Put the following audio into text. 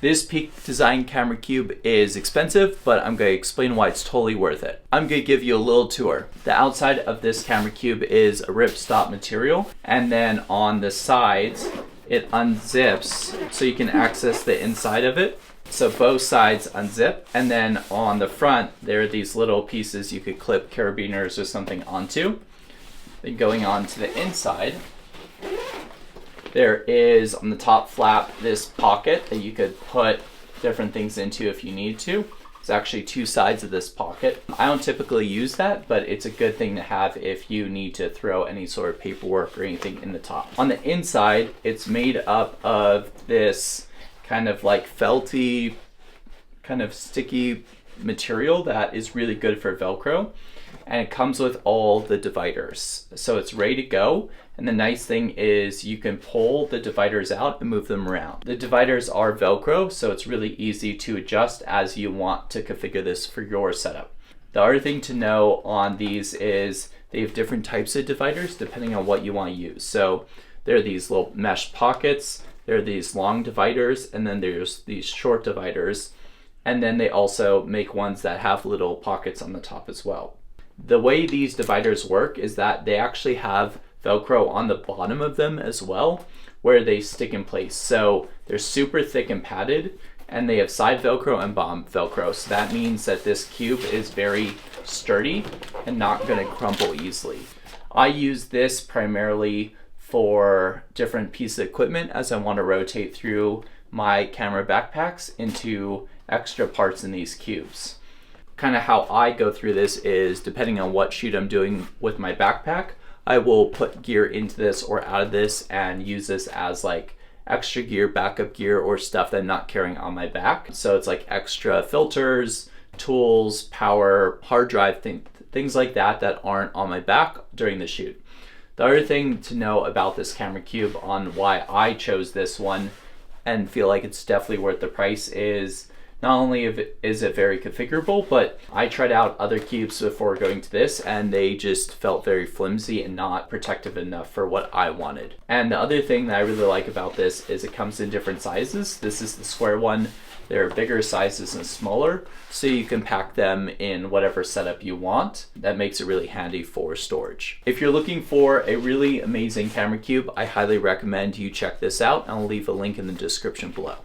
This Peak Design camera cube is expensive, but I'm going to explain why it's totally worth it. I'm going to give you a little tour. The outside of this camera cube is a ripstop material, and then on the sides, it unzips so you can access the inside of it. So both sides unzip, and then on the front, there are these little pieces you could clip carabiners or something onto. Then going on to the inside, there is on the top flap this pocket that you could put different things into if you need to. There's actually two sides of this pocket. I don't typically use that, but it's a good thing to have if you need to throw any sort of paperwork or anything in the top. On the inside, it's made up of this kind of like felty, kind of sticky material that is really good for Velcro. And it comes with all the dividers. So it's ready to go. And the nice thing is you can pull the dividers out and move them around. The dividers are Velcro, so it's really easy to adjust as you want to configure this for your setup. The other thing to know on these is they have different types of dividers depending on what you want to use. So there are these little mesh pockets, there are these long dividers, and then there's these short dividers. And then they also make ones that have little pockets on the top as well. The way these dividers work is that they actually have Velcro on the bottom of them as well, where they stick in place. So they're super thick and padded, and they have side Velcro and bottom Velcro. So that means that this cube is very sturdy and not going to crumble easily. I use this primarily for different pieces of equipment as I want to rotate through my camera backpacks into extra parts in these cubes. Kind of how I go through this is depending on what shoot I'm doing with my backpack, I will put gear into this or out of this and use this as like extra gear, backup gear, or stuff that I'm not carrying on my back. So it's like extra filters, tools, power, hard drive, things like that that aren't on my back during the shoot. The other thing to know about this camera cube on why I chose this one and feel like it's definitely worth the price is not only is it very configurable, but I tried out other cubes before going to this and they just felt very flimsy and not protective enough for what I wanted. And the other thing that I really like about this is it comes in different sizes. This is the square one. There are bigger sizes and smaller, so you can pack them in whatever setup you want. That makes it really handy for storage. If you're looking for a really amazing camera cube, I highly recommend you check this out. I'll leave a link in the description below.